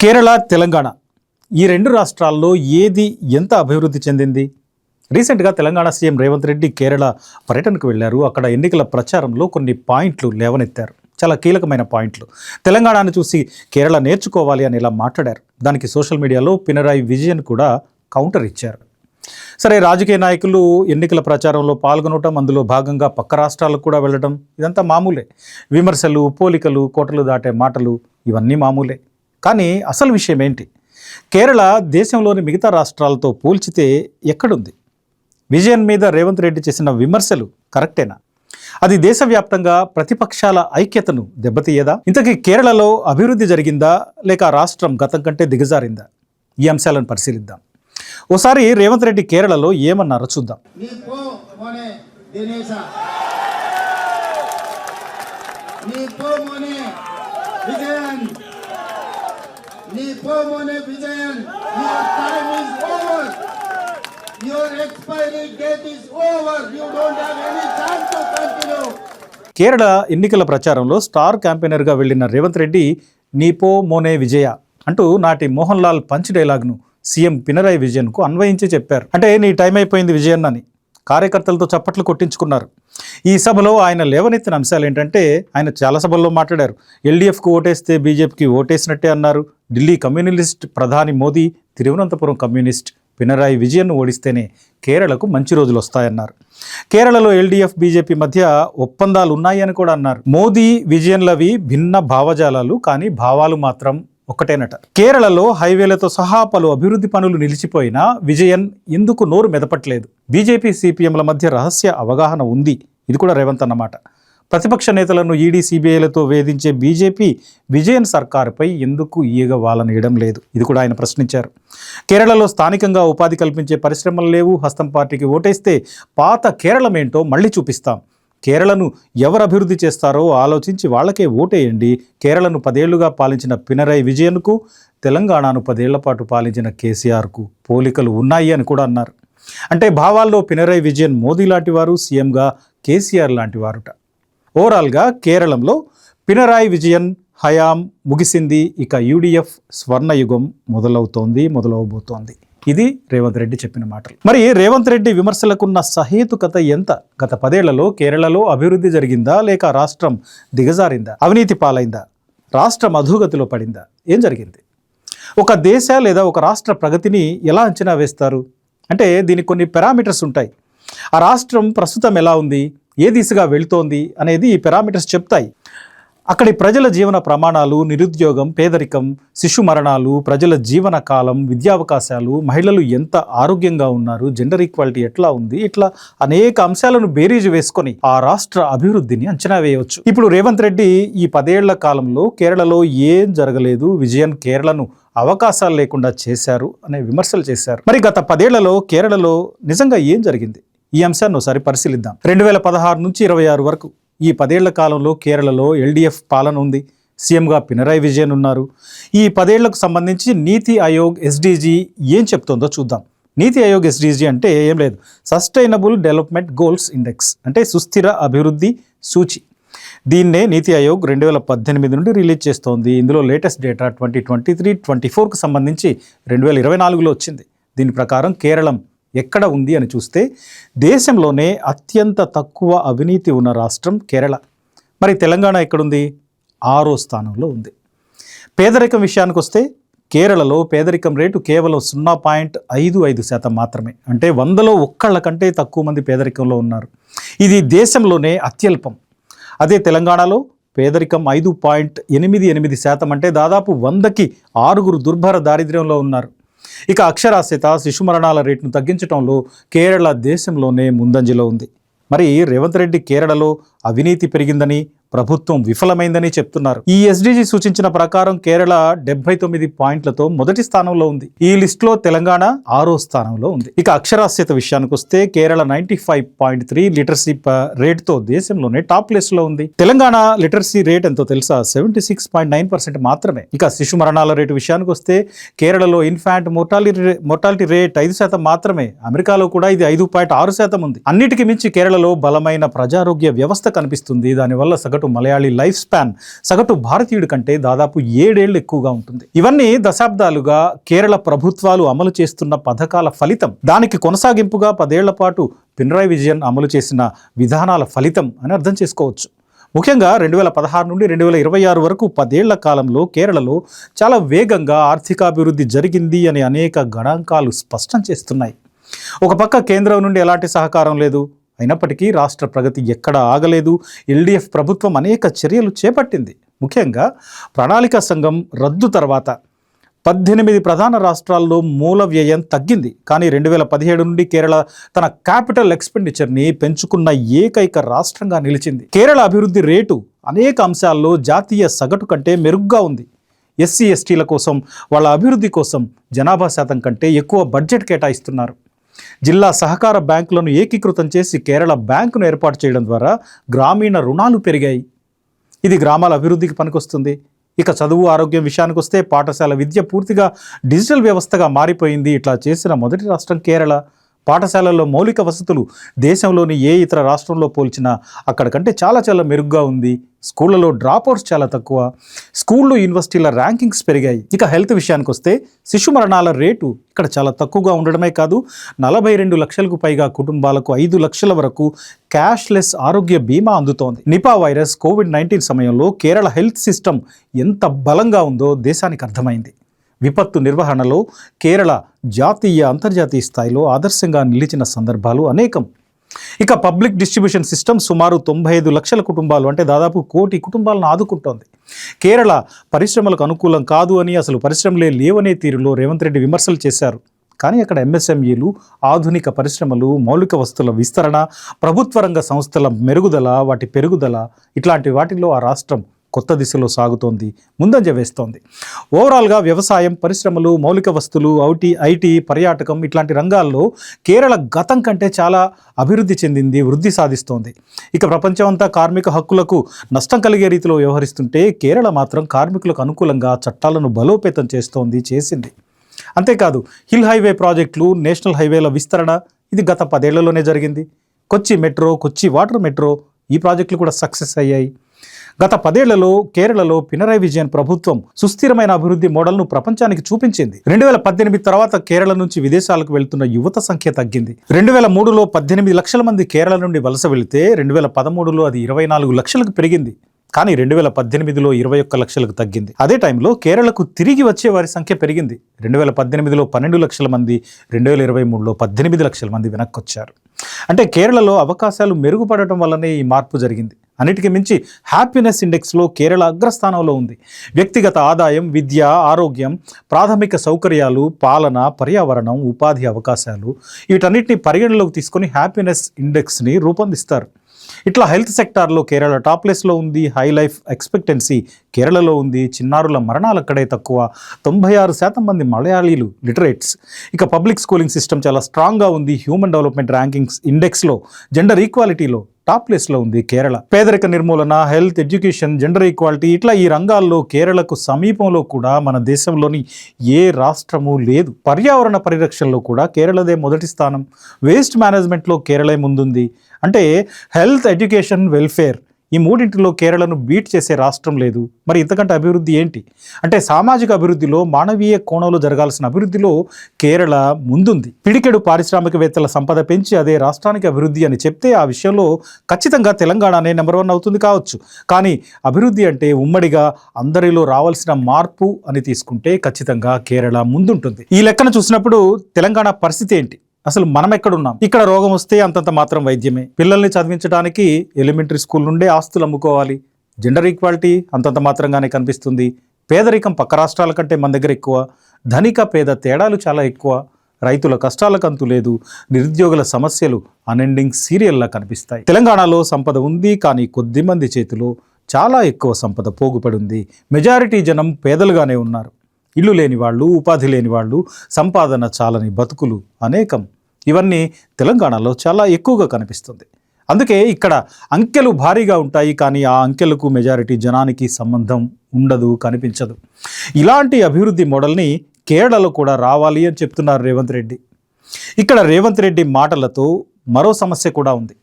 కేరళ, తెలంగాణ ఈ రెండు రాష్ట్రాల్లో ఏది ఎంత అభివృద్ధి చెందింది? రీసెంట్గా తెలంగాణ సీఎం రేవంత్ రెడ్డి కేరళ పర్యటనకు వెళ్ళారు. అక్కడ ఎన్నికల ప్రచారంలో కొన్ని పాయింట్లు లేవనెత్తారు, చాలా కీలకమైన పాయింట్లు. తెలంగాణను చూసి కేరళ నేర్చుకోవాలి అని ఇలా మాట్లాడారు. దానికి సోషల్ మీడియాలో పినరాయి విజయన్ కూడా కౌంటర్ ఇచ్చారు. సరే, రాజకీయ నాయకులు ఎన్నికల ప్రచారంలో పాల్గొనడం, అందులో భాగంగా పక్క రాష్ట్రాలకు కూడా వెళ్ళడం ఇదంతా మామూలే. విమర్శలు, పోలికలు, కోటలు దాటే మాటలు ఇవన్నీ మామూలే. కానీ అసలు విషయం ఏంటి? కేరళ దేశంలోని మిగతా రాష్ట్రాలతో పోల్చితే ఎక్కడుంది? విజయన్ మీద రేవంత్ రెడ్డి చేసిన విమర్శలు కరెక్టేనా? అది దేశవ్యాప్తంగా ప్రతిపక్షాల ఐక్యతను దెబ్బతీయదా? ఇంతకీ కేరళలో అభివృద్ధి జరిగిందా, లేక రాష్ట్రం గతం కంటే దిగజారిందా? ఈ అంశాలను పరిశీలిద్దాం. ఓసారి రేవంత్ రెడ్డి కేరళలో ఏమన్నారో చూద్దాం. కేరళ ఎన్నికల ప్రచారంలో స్టార్ క్యాంపెయినర్గా వెళ్లిన రేవంత్ రెడ్డి నీపో మోనే విజయ అంటూ నాటి మోహన్ లాల్ పంచ్ డైలాగ్ను సీఎం పినరాయి విజయన్కు అన్వయించి చెప్పారు. అంటే నీ టైం అయిపోయింది విజయన్ అని కార్యకర్తలతో చప్పట్లు కొట్టించుకున్నారు. ఈ సభలో ఆయన లేవనెత్తిన అంశాలు ఏంటంటే, ఆయన చాలా సభల్లో మాట్లాడారు. ఎల్డీఎఫ్కు ఓటేస్తే బీజేపీకి ఓటేసినట్టే అన్నారు. ఢిల్లీ కమ్యూనిస్ట్ ప్రధాని మోదీ తిరువనంతపురం కమ్యూనిస్ట్ పినరాయి విజయన్ను ఓడిస్తేనే కేరళకు మంచి రోజులు వస్తాయన్నారు. కేరళలో ఎల్డీఎఫ్ బీజేపీ మధ్య ఒప్పందాలు ఉన్నాయి అని కూడా అన్నారు. మోదీ విజయన్లవి భిన్న భావజాలాలు, కానీ భావాలు మాత్రం ఒక్కటేనట. కేరళలో హైవేలతో సహా పలు అభివృద్ధి పనులు నిలిచిపోయినా విజయన్ ఎందుకు నోరు మెదపట్లేదు? బీజేపీ సిపిఎంల మధ్య రహస్య అవగాహన ఉంది, ఇది కూడా రేవంత్ అన్నమాట. ప్రతిపక్ష నేతలను ఈడీ సిబిఐలతో వేధించే బీజేపీ విజయన్ సర్కారుపై ఎందుకు ఈగ వాలనీయడం లేదు? ఇది కూడా ఆయన ప్రశ్నించారు. కేరళలో స్థానికంగా ఉపాధి కల్పించే పరిశ్రమలు లేవు. హస్తం పార్టీకి ఓటేస్తే పాత కేరళమేంటో మళ్ళీ చూపిస్తాం. కేరళను ఎవరు అభివృద్ధి చేస్తారో ఆలోచించి వాళ్ళకే ఓటేయండి. కేరళను 10 ఏళ్లుగా పాలించిన పినరాయి విజయన్కు, తెలంగాణను 10 ఏళ్ల పాటు పాలించిన కేసీఆర్కు పోలికలు ఉన్నాయి అని కూడా అన్నారు. అంటే భావాల్లో పినరాయి విజయన్ మోదీ లాంటి వారు, సీఎంగా కేసీఆర్ లాంటి వారుట. ఓవరాల్గా కేరళంలో పినరాయి విజయన్ హయాం ముగిసింది. ఇక యూడీఎఫ్ స్వర్ణయుగం మొదలవబోతోంది. ఇది రేవంత్ రెడ్డి చెప్పిన మాటలు. మరి రేవంత్ రెడ్డి విమర్శలకున్న సహేతుకత ఎంత? గత 10 ఏళ్లలో కేరళలో అభివృద్ధి జరిగిందా, లేక రాష్ట్రం దిగజారిందా? అవినీతి పాలైందా? రాష్ట్రం అధోగతిలో పడిందా? ఏం జరిగింది? ఒక దేశ లేదా ఒక రాష్ట్ర ప్రగతిని ఎలా అంచనా వేస్తారు? అంటే దీనికి కొన్ని పారామీటర్స్ ఉంటాయి. ఆ రాష్ట్రం ప్రస్తుతం ఎలా ఉంది, ఏ దిశగా వెళుతోంది అనేది ఈ పారామీటర్స్ చెప్తాయి. అక్కడి ప్రజల జీవన ప్రమాణాలు, నిరుద్యోగం, పేదరికం, శిశు మరణాలు, ప్రజల జీవన కాలం, విద్యావకాశాలు, మహిళలు ఎంత ఆరోగ్యంగా ఉన్నారు, జెండర్ ఈక్వాలిటీ ఎట్లా ఉంది, ఇట్లా అనేక అంశాలను బేరీజు వేసుకొని ఆ రాష్ట్ర అభివృద్ధిని అంచనా వేయవచ్చు. ఇప్పుడు రేవంత్ రెడ్డి ఈ 10 ఏళ్ల కాలంలో కేరళలో ఏం జరగలేదు, విజయన్ కేరళను అవకాశాలు లేకుండా చేశారు అనే విమర్శలు చేశారు. మరి గత 10 ఏళ్లలో కేరళలో నిజంగా ఏం జరిగింది? ఈ అంశాన్ని ఒకసారి పరిశీలిద్దాం. 2016 నుంచి 26 వరకు ఈ 10 ఏళ్ల కాలంలో కేరళలో ఎల్డీఎఫ్ పాలన ఉంది. సీఎంగా పినరాయి విజయన్ ఉన్నారు. ఈ 10 ఏళ్లకు సంబంధించి నీతి ఆయోగ్ ఎస్డీజీ ఏం చెప్తుందో చూద్దాం. నీతి ఆయోగ్ ఎస్డీజీ అంటే ఏం లేదు, సస్టైనబుల్ డెవలప్మెంట్ గోల్స్ ఇండెక్స్, అంటే సుస్థిర అభివృద్ధి సూచి. దీన్నే నీతి ఆయోగ్ 2018 నుండి రిలీజ్ చేస్తోంది. ఇందులో లేటెస్ట్ డేటా 2023-24కు సంబంధించి 2024లో వచ్చింది. దీని ప్రకారం కేరళం ఎక్కడ ఉంది అని చూస్తే దేశంలోనే అత్యంత తక్కువ అవినీతి ఉన్న రాష్ట్రం కేరళ. మరి తెలంగాణ ఎక్కడుంది? 6వ స్థానంలో ఉంది. పేదరికం విషయానికి వస్తే కేరళలో పేదరికం రేటు కేవలం 0.55% మాత్రమే. అంటే 100లో 1 కంటే తక్కువ మంది పేదరికంలో ఉన్నారు. ఇది దేశంలోనే అత్యల్పం. అదే తెలంగాణలో పేదరికం 5.88%, అంటే దాదాపు 100కి 6 దుర్భర దారిద్ర్యంలో ఉన్నారు. ఇక అక్షరాస్యత, శిశు మరణాల రేటును తగ్గించడంలో కేరళ దేశంలోనే ముందంజలో ఉంది. మరి రేవంత్ రెడ్డి కేరళలో అవినీతి పెరిగిందని, ప్రభుత్వం విఫలమైందని చెప్తున్నారు. ఈ ఎస్డీజీ సూచించిన ప్రకారం కేరళ 79 పాయింట్లతో మొదటి స్థానంలో ఉంది. ఈ లిస్టులో తెలంగాణ 6వ స్థానంలో ఉంది. ఇక అక్షరాస్యత విషయానికి వస్తే కేరళ 95.3 లిటరసీ రేటుతో దేశంలోనే టాప్ ప్లేస్ లో ఉంది. తెలంగాణ లిటరసీ రేట్ ఎంతో తెలుసా? 76.9% మాత్రమే. ఇక శిశు మరణాల రేటు విషయానికి వస్తే కేరళలో ఇన్ఫాంట్ మోర్టాలిటీ రేట్ 5% మాత్రమే. అమెరికాలో కూడా ఇది 5.6% ఉంది. అన్నిటికీ మించి కేరళలో బలమైన ప్రజారోగ్య వ్యవస్థ కనిపిస్తుంది. దానివల్ల సగటు సగటు మలయాళీ లైఫ్ స్పాన్ సగటు భారతీయుడి కంటే దాదాపు 7 ఏళ్లు ఎక్కువగా ఉంటుంది. ఇవన్నీ దశాబ్దాలుగా కేరళ ప్రభుత్వాలు అమలు చేస్తున్న పథకాల ఫలితం. దానికి కొనసాగింపుగా 10 ఏళ్ల పాటు పినరాయి విజయన్ అమలు చేసిన విధానాల ఫలితం అని అర్థం చేసుకోవచ్చు. ముఖ్యంగా 2016 నుండి 2026 వరకు 10 ఏళ్ల కాలంలో కేరళలో చాలా వేగంగా ఆర్థికాభివృద్ధి జరిగింది అని అనేక గణాంకాలు స్పష్టం చేస్తున్నాయి. ఒక పక్క కేంద్రం నుండి ఎలాంటి సహకారం లేదు, అయినప్పటికీ రాష్ట్ర ప్రగతి ఎక్కడా ఆగలేదు. ఎల్డీఎఫ్ ప్రభుత్వం అనేక చర్యలు చేపట్టింది. ముఖ్యంగా ప్రణాళికా సంఘం రద్దు తర్వాత 18 ప్రధాన రాష్ట్రాల్లో మూల వ్యయం తగ్గింది. కానీ 2017 నుండి కేరళ తన క్యాపిటల్ ఎక్స్పెండిచర్ని పెంచుకున్న ఏకైక రాష్ట్రంగా నిలిచింది. కేరళ అభివృద్ధి రేటు అనేక అంశాల్లో జాతీయ సగటు కంటే మెరుగ్గా ఉంది. ఎస్సీ ఎస్టీల కోసం, వాళ్ళ అభివృద్ధి కోసం జనాభా శాతం కంటే ఎక్కువ బడ్జెట్ కేటాయిస్తున్నారు. జిల్లా సహకార బ్యాంకులను ఏకీకృతం చేసి కేరళ బ్యాంకును ఏర్పాటు చేయడం ద్వారా గ్రామీణ రుణాలు పెరిగాయి. ఇది గ్రామాల అభివృద్ధికి పనికొస్తుంది. ఇక చదువు, ఆరోగ్యం విషయానికి వస్తే పాఠశాల విద్య పూర్తిగా డిజిటల్ వ్యవస్థగా మారిపోయింది. ఇట్లా చేసిన మొదటి రాష్ట్రం కేరళ. పాఠశాలల్లో మౌలిక వసతులు దేశంలోని ఏ ఇతర రాష్ట్రంలో పోల్చినా అక్కడ కంటే చాలా చాలా మెరుగ్గా ఉంది. స్కూళ్లలో డ్రాప్అవుట్స్ చాలా తక్కువ. స్కూళ్ళు, యూనివర్సిటీల ర్యాంకింగ్స్ పెరిగాయి. ఇక హెల్త్ విషయానికి వస్తే శిశు మరణాల రేటు ఇక్కడ చాలా తక్కువగా ఉండడమే కాదు, 42 లక్షలకు పైగా కుటుంబాలకు 5 లక్షల వరకు క్యాష్లెస్ ఆరోగ్య బీమా అందుతోంది. నిపా వైరస్, కోవిడ్-19 సమయంలో కేరళ హెల్త్ సిస్టమ్ ఎంత బలంగా ఉందో దేశానికి అర్థమైంది. విపత్తు నిర్వహణలో కేరళ జాతీయ, అంతర్జాతీయ స్థాయిలో ఆదర్శంగా నిలిచిన సందర్భాలు అనేకం. ఇక పబ్లిక్ డిస్ట్రిబ్యూషన్ సిస్టమ్ సుమారు 95 లక్షల కుటుంబాలు, అంటే దాదాపు 1 కోటి కుటుంబాలను ఆదుకుంటోంది. కేరళ పరిశ్రమలకు అనుకూలం కాదు అని, అసలు పరిశ్రమలే లేవనే తీరులో రేవంత్ రెడ్డి విమర్శలు చేశారు. కానీ అక్కడ ఎంఎస్ఎంఈలు, ఆధునిక పరిశ్రమలు, మౌలిక వస్తువుల విస్తరణ, ప్రభుత్వ రంగ సంస్థల మెరుగుదల, వాటి పెరుగుదల, ఇట్లాంటి వాటిల్లో ఆ రాష్ట్రం కొత్త దిశలో సాగుతోంది, ముందంజ వేస్తోంది. ఓవరాల్గా వ్యవసాయం, పరిశ్రమలు, మౌలిక వస్తువులు, ఐటీ, పర్యాటకం ఇట్లాంటి రంగాల్లో కేరళ గతం కంటే చాలా అభివృద్ధి చెందింది, వృద్ధి సాధిస్తోంది. ఇక ప్రపంచమంతా కార్మిక హక్కులకు నష్టం కలిగే రీతిలో వ్యవహరిస్తుంటే కేరళ మాత్రం కార్మికులకు అనుకూలంగా చట్టాలను బలోపేతం చేసింది. అంతేకాదు హిల్ హైవే ప్రాజెక్టులు, నేషనల్ హైవేల విస్తరణ ఇది గత 10 ఏళ్లలోనే జరిగింది. కొచ్చి మెట్రో, కొచ్చి వాటర్ మెట్రో ఈ ప్రాజెక్టులు కూడా సక్సెస్ అయ్యాయి. గత 10 ఏళ్లలో కేరళలో పినరాయి విజయన్ ప్రభుత్వం సుస్థిరమైన అభివృద్ధి మోడల్ను ప్రపంచానికి చూపించింది. 2018 తర్వాత కేరళ నుంచి విదేశాలకు వెళ్తున్న యువత సంఖ్య తగ్గింది. 2003లో 18 లక్షల మంది కేరళ నుండి వలస వెళితే 2013లో అది 24 లక్షలకు పెరిగింది. కానీ 2018లో 21 లక్షలకు తగ్గింది. అదే టైంలో కేరళకు తిరిగి వచ్చే వారి సంఖ్య పెరిగింది. 2018లో 12 లక్షల మంది, 2023లో 18 లక్షల మంది వెనక్కి వచ్చారు. అంటే కేరళలో అవకాశాలు మెరుగుపడటం వల్లనే ఈ మార్పు జరిగింది. అన్నిటికీ మించి హ్యాపీనెస్ ఇండెక్స్లో కేరళ అగ్రస్థానంలో ఉంది. వ్యక్తిగత ఆదాయం, విద్య, ఆరోగ్యం, ప్రాథమిక సౌకర్యాలు, పాలన, పర్యావరణం, ఉపాధి అవకాశాలు వీటన్నిటిని పరిగణలోకి తీసుకొని హ్యాపీనెస్ ఇండెక్స్ని రూపొందిస్తారు. ఇట్లా హెల్త్ సెక్టార్లో కేరళ టాప్ ప్లేస్లో ఉంది. హై లైఫ్ ఎక్స్పెక్టెన్సీ కేరళలో ఉంది. చిన్నారుల మరణాలు అక్కడే తక్కువ. 96% మంది మలయాళీలు లిటరేట్స్. ఇక పబ్లిక్ స్కూలింగ్ సిస్టమ్ చాలా స్ట్రాంగ్గా ఉంది. హ్యూమన్ డెవలప్మెంట్ ర్యాంకింగ్స్ ఇండెక్స్లో జెండర్ ఈక్వాలిటీలో టాప్ ప్లేస్లో ఉంది కేరళ. పేదరిక నిర్మూలన, హెల్త్, ఎడ్యుకేషన్, జెండర్ ఈక్వాలిటీ ఇట్లా ఈ రంగాల్లో కేరళకు సమీపంలో కూడా మన దేశంలోని ఏ రాష్ట్రము లేదు. పర్యావరణ పరిరక్షణలో కూడా కేరళదే మొదటి స్థానం. వేస్ట్ మేనేజ్మెంట్లో కేరళ ముందుంది. అంటే హెల్త్, ఎడ్యుకేషన్, వెల్ఫేర్ ఈ మూడింటిలో కేరళను బీట్ చేసే రాష్ట్రం లేదు. మరి ఇంతకంటే అభివృద్ధి ఏంటి? అంటే సామాజిక అభివృద్ధిలో, మానవీయ కోణంలో జరగాల్సిన అభివృద్ధిలో కేరళ ముందుంది. పిడికెడు పారిశ్రామికవేత్తల సంపద పెంచి అదే రాష్ట్రానికి అభివృద్ధి అని చెప్తే ఆ విషయంలో ఖచ్చితంగా తెలంగాణనే నెంబర్ 1 అవుతుంది కావచ్చు. కానీ అభివృద్ధి అంటే ఉమ్మడిగా అందరిలో రావాల్సిన మార్పు అని తీసుకుంటే ఖచ్చితంగా కేరళ ముందుంటుంది. ఈ లెక్కన చూసినప్పుడు తెలంగాణ పరిస్థితి ఏంటి? అసలు మనం ఎక్కడున్నాం? ఇక్కడ రోగం వస్తే అంతంత మాత్రం వైద్యమే. పిల్లల్ని చదివించడానికి ఎలిమెంటరీ స్కూల్ నుండే ఆస్తులు అమ్ముకోవాలి. జెండర్ ఈక్వాలిటీ అంతంత మాత్రంగానే కనిపిస్తుంది. పేదరికం పక్క రాష్ట్రాల కంటే మన దగ్గర ఎక్కువ. ధనిక పేద తేడాలు చాలా ఎక్కువ. రైతుల కష్టాలకు అంతు లేదు. నిరుద్యోగుల సమస్యలు అన్ఎండింగ్ సీరియల్లా కనిపిస్తాయి. తెలంగాణలో సంపద ఉంది, కానీ కొద్ది మంది చేతిలో చాలా ఎక్కువ సంపద పోగుపడి ఉంది. మెజారిటీ జనం పేదలుగానే ఉన్నారు. ఇల్లు లేని వాళ్ళు, ఉపాధి లేని వాళ్ళు, సంపాదన చాలని బతుకులు అనేకం. ఇవన్నీ తెలంగాణలో చాలా ఎక్కువగా కనిపిస్తుంది. అందుకే ఇక్కడ అంకెలు భారీగా ఉంటాయి, కానీ ఆ అంకెలకు మెజారిటీ జనానికి సంబంధం ఉండదు, కనిపించదు. ఇలాంటి అభివృద్ధి మోడల్ని కేరళలో కూడా రావాలి అని చెప్తున్నారు రేవంత్ రెడ్డి. ఇక్కడ రేవంత్ రెడ్డి మాటలతో మరో సమస్య కూడా ఉంది.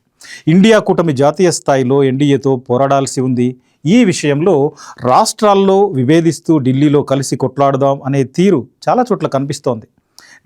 ఇండియా కూటమి జాతీయ స్థాయిలో ఎన్డీఏతో పోరాడాల్సి ఉంది. ఈ విషయంలో రాష్ట్రాల్లో విభేదిస్తూ ఢిల్లీలో కలిసి కొట్లాడదాం అనే తీరు చాలా చోట్ల కనిపిస్తోంది.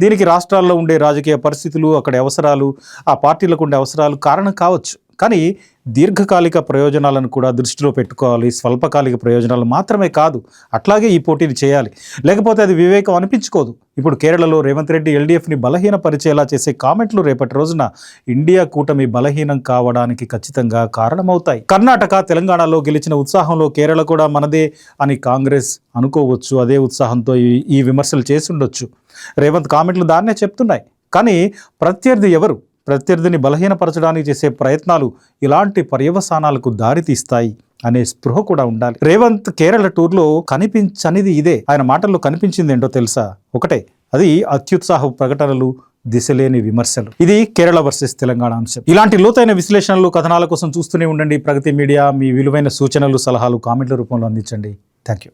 దీనికి రాష్ట్రాల్లో ఉండే రాజకీయ పరిస్థితులు, అక్కడి అవసరాలు, ఆ పార్టీలకు ఉండే అవసరాలు కారణం కావచ్చు. కానీ దీర్ఘకాలిక ప్రయోజనాలను కూడా దృష్టిలో పెట్టుకోవాలి. స్వల్పకాలిక ప్రయోజనాలు మాత్రమే కాదు, అట్లాగే ఈ పోటీని చేయాలి. లేకపోతే అది వివేకం అనిపించుకోదు. ఇప్పుడు కేరళలో రేవంత్ రెడ్డి ఎల్డీఎఫ్ని బలహీనపరిచేలా చేసే కామెంట్లు రేపటి రోజున ఇండియా కూటమి బలహీనం కావడానికి ఖచ్చితంగా కారణమవుతాయి. కర్ణాటక, తెలంగాణలో గెలిచిన ఉత్సాహంలో కేరళ కూడా మనదే అని కాంగ్రెస్ అనుకోవచ్చు. అదే ఉత్సాహంతో ఈ విమర్శలు చేసి ఉండొచ్చు. రేవంత్ కామెంట్లు దాన్నే చెప్తున్నాయి. కానీ ప్రత్యర్థి ఎవరు? ప్రత్యర్థిని బలహీనపరచడానికి చేసే ప్రయత్నాలు ఇలాంటి పర్యవసానాలకు దారితీస్తాయి అనే స్పృహ కూడా ఉండాలి. రేవంత్ కేరళ టూర్లో కనిపించనిది ఇదే. ఆయన మాటల్లో కనిపించింది ఏంటో తెలుసా? ఒకటే, అది అత్యుత్సాహ ప్రకటనలు, దిశలేని విమర్శలు. ఇది కేరళ వర్సెస్ తెలంగాణ అంశం. ఇలాంటి లోతైన విశ్లేషణలు, కథనాల కోసం చూస్తూనే ఉండండి ప్రగతి మీడియా. మీ విలువైన సూచనలు, సలహాలు కామెంట్ల రూపంలో అందించండి. Thank you.